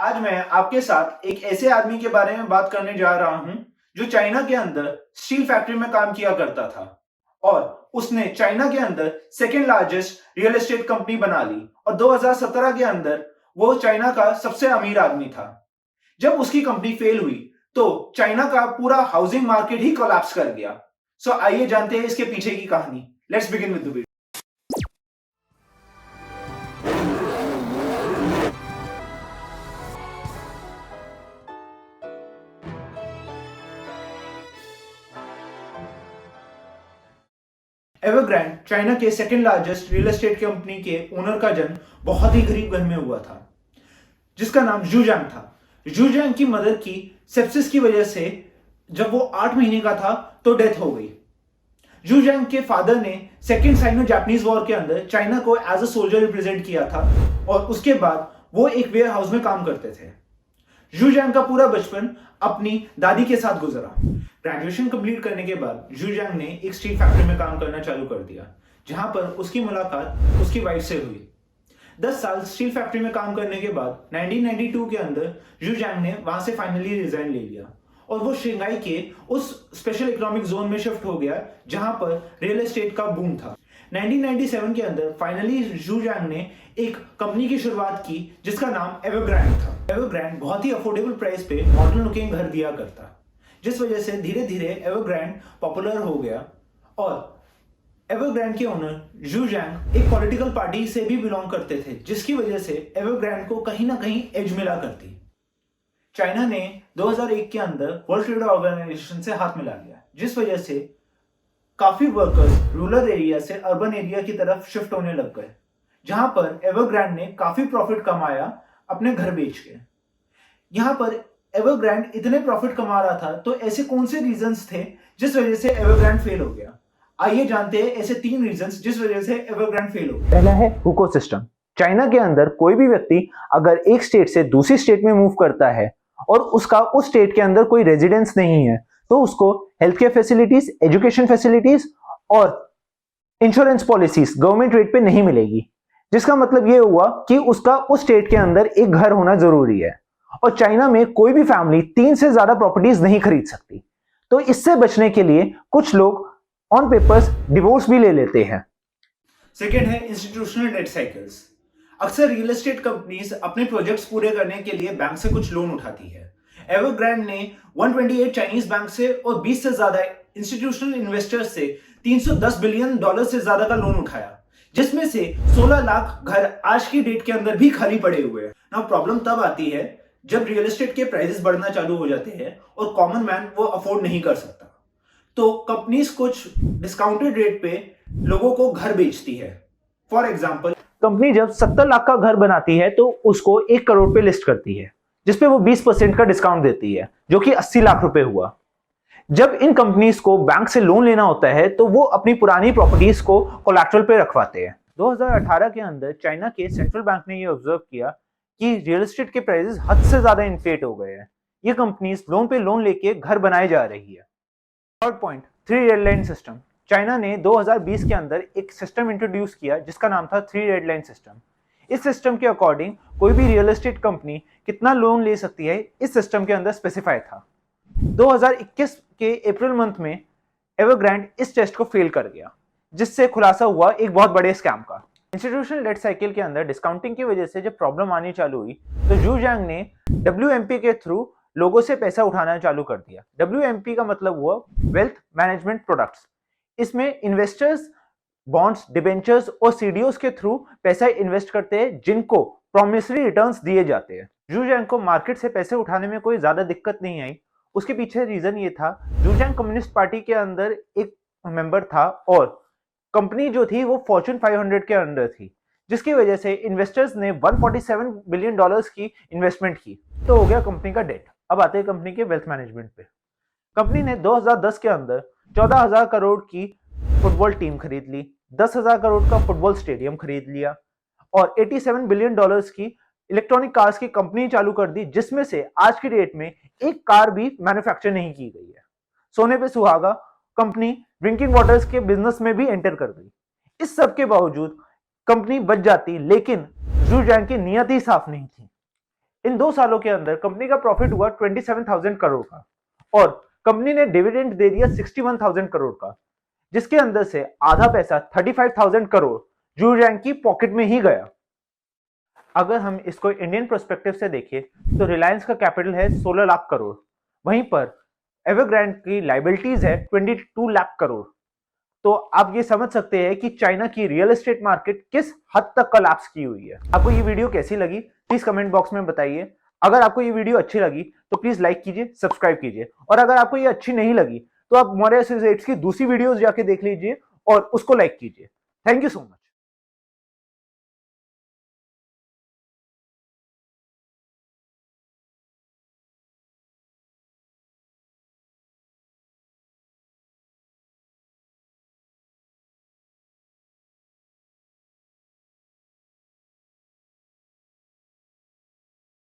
आज मैं आपके साथ एक ऐसे आदमी के बारे में बात करने जा रहा हूं जो चाइना के अंदर स्टील फैक्ट्री में काम किया करता था और उसने चाइना के अंदर second largest real estate company बना ली और 2017 के अंदर वो चाइना का सबसे अमीर आदमी था। जब उसकी कंपनी फेल हुई तो चाइना का पूरा हाउसिंग मार्केट ही कोलैप्स कर गया। सो आइए जानते हैं इसके पीछे की कहानी। Let's begin with the video. Evergrande China के second largest real estate company के ओनर का जन्म बहुत ही गरीब घर में हुआ था जिसका नाम जूजांग था। जूजांग की मदर की सेप्सिस की वजह से जब वो 8 महीने का था तो डेथ हो गई। जूजांग के फादर ने सेकेंड साइनो जापानीज वॉर के अंदर चाइना को एज अ सोल्जर रिप्रेजेंट किया था और उसके बाद वो एक वेयर हाउस में काम करते थे। जूजांग का पूरा बचपन अपनी दादी के साथ गुजरा। ग्रेजुएशन कंप्लीट करने के बाद जूजांग ने एक स्टील फैक्ट्री में काम करना चालू कर दिया जहां पर उसकी मुलाकात उसकी वाइफ से हुई। 10 साल स्टील फैक्ट्री में काम करने के बाद 1992 के अंदर जूजांग ने वहां से फाइनली रिजाइन ले लिया और वो शंघाई के उस स्पेशल इकोनॉमिक जोन में शिफ्ट हो गया जहां पर रियल एस्टेट का बूम था। 1997 के अंदर फाइनली जूजांग ने एक कंपनी की शुरुआत की जिसका नाम एवरग्रांड था। एवरग्रांड बहुत ही अफोर्डेबल प्राइस पे मॉडर्न लुकिंग घर दिया करता, जिस वजह से धीरे धीरे एवरग्रांड पॉपुलर हो गया और एवरग्रांड के ओनर जूजांग एक पॉलिटिकल पार्टी से भी बिलोंग करते थे जिसकी वजह से एवरग्रांड को कहीं ना कहीं एज मिला करती। चाइना ने 2001 के अंदर वर्ल्ड ट्रेड ऑर्गेनाइजेशन से हाथ मिला लिया जिस वजह से काफी वर्कर्स रूरल एरिया से अर्बन एरिया की तरफ शिफ्ट होने लग गए, जहां पर एवरग्रांड ने काफी प्रॉफिट कमाया अपने घर बेच के। यहां पर एवरग्रांड इतने प्रॉफिट कमा रहा था तो ऐसे कौन से रीजंस थे जिस वजह से एवरग्रांड फेल हो गया। आइए जानते हैं ऐसे 3 रीजंस जिस वजह से एवरग्रांड फेल हो गया। पहला है इकोसिस्टम। चाइना के अंदर कोई भी व्यक्ति अगर एक स्टेट से दूसरी स्टेट में मूव करता है और उसका उस स्टेट के अंदर कोई रेजिडेंस नहीं है तो उसको health care facilities, education facilities और इंश्योरेंस पॉलिसीज गवर्नमेंट रेट पे नहीं मिलेगी, जिसका मतलब ये हुआ कि उसका उस स्टेट के अंदर एक घर होना जरूरी है। और चाइना में कोई भी फैमिली 3 से ज्यादा प्रॉपर्टीज नहीं खरीद सकती, तो इससे बचने के लिए कुछ लोग ऑन पेपर्स डिवोर्स भी ले लेते हैं। सेकेंड है इंस्टीट्यूशनल डेट साइकिल्स। अक्सर रियल एस्टेट कंपनीज अपने प्रोजेक्ट्स पूरे करने के लिए बैंक से कुछ लोन उठाती है। एवरग्रांड ने 128 चाइनीज बैंक से और 20 से ज्यादा इंस्टीट्यूशनल इन्वेस्टर्स से $310 बिलियन से ज्यादा का लोन उठाया, जिसमें से 16 लाख घर आज की डेट के अंदर भी खाली पड़े हुए हैं। नाउ प्रॉब्लम तब आती है जब रियल एस्टेट के प्राइसेस बढ़ना चालू हो जाते हैं और कॉमन मैन वो अफोर्ड नहीं कर सकता, तो कंपनीज कुछ डिस्काउंटेड रेट पे लोगों को घर बेचती है। फॉर एग्जाम्पल, कंपनी जब 70 लाख का घर बनाती है तो उसको 1 करोड़ पे लिस्ट करती है, जिसपे वो 20% का डिस्काउंट देती है, जो कि 80 लाख रुपए हुआ। जब इन कंपनीज को बैंक से लोन लेना होता है तो वो अपनी पुरानी प्रॉपर्टीज को कोलैटरल पे रखवाते हैं। 2018 के अंदर चाइना के सेंट्रल बैंक ने ये ऑब्जर्व किया कि रियल एस्टेट के प्राइसेस हद से ज्यादा इन्फ्लेट हो गए हैं। ये कंपनीज लोन पे लोन लेके घर बनाए जा रही है। Third point, 3 red line system. China ने 2020 के अंदर एक सिस्टम इंट्रोड्यूस किया जिसका नाम था 3 रेड लाइन सिस्टम। इस सिस्टम के अकॉर्डिंग कोई भी रियल एस्टेट कंपनी कितना लोन ले सकती है इस सिस्टम के अंदर स्पेसिफाई था। 2021 के अप्रैल मंथ में एवरग्रांड इस टेस्ट को फेल कर गया, जिससे खुलासा हुआ एक बहुत बड़े स्कैम का। इंस्टीट्यूशनल डेट साइकिल के अंदर डिस्काउंटिंग की वजह से जब प्रॉब्लम आनी चालू हुई तो जूजांग ने WMP के थ्रू लोगों से पैसा उठाना चालू कर दिया। WMP का मतलब हुआ वेल्थ मैनेजमेंट प्रोडक्ट्स। इसमें इन्वेस्टर्स बॉन्ड्स, डिबेंचर्स और सीडीओस के थ्रू पैसा इन्वेस्ट करते हैं जिनको प्रॉमिसरी रिटर्न्स दिए जाते हैं। जूजांग को मार्केट से पैसे उठाने में कोई ज्यादा दिक्कत नहीं आई। उसके पीछे रीजन ये था, जूजांग कम्युनिस्ट पार्टी के अंदर एक मेंबर था और कंपनी जो थी वो फॉर्च्यून 500 के अंडर थी, जिसकी वजह से इन्वेस्टर्स ने $147 बिलियन की इन्वेस्टमेंट की। तो हो गया कंपनी का डेट। अब आते हैं कंपनी के वेल्थ मैनेजमेंट पे। कंपनी ने 2010 के अंदर 14,000 करोड़ की फुटबॉल टीम खरीद ली, 10,000 करोड़ का फुटबॉल स्टेडियम खरीद लिया और $87 बिलियन की इलेक्ट्रॉनिक कार्स की कंपनी चालू कर दी, जिसमें से आज की डेट में एक कार भी मैन्युफैक्चर नहीं की गई है। सोने पे सुहागा, कंपनी ड्रिंकिंग वाटर्स के बिजनेस में भी एंटर कर गई। इस सब के बावजूद कंपनी बच जाती, लेकिन जूजांग की नियत ही साफ नहीं थी। इन 2 सालों के अंदर कंपनी का प्रॉफिट हुआ 27,000 करोड़ का और कंपनी ने डिविडेंड दे दिया 61,000 करोड़ का, जिसके अंदर से आधा पैसा 35,000 करोड़ जू जैंग की पॉकेट में ही गया। अगर हम इसको इंडियन पर्सपेक्टिव से देखें तो रिलायंस का कैपिटल है 16 लाख करोड़, वहीं पर एवरग्रांड की लाइबिलिटीज है 22 लाख करोड़। तो आप ये समझ सकते हैं कि चाइना की रियल एस्टेट मार्केट किस हद तक कोलैप्स की हुई है। आपको ये वीडियो कैसी लगी प्लीज कमेंट बॉक्स में बताइए। अगर आपको ये वीडियो अच्छी लगी तो प्लीज लाइक कीजिए, सब्सक्राइब कीजिए, और अगर आपको ये अच्छी नहीं लगी तो आप मोरे एसोसिएट्स की दूसरी वीडियोस जाके देख लीजिए और उसको लाइक कीजिए। Thank you so much.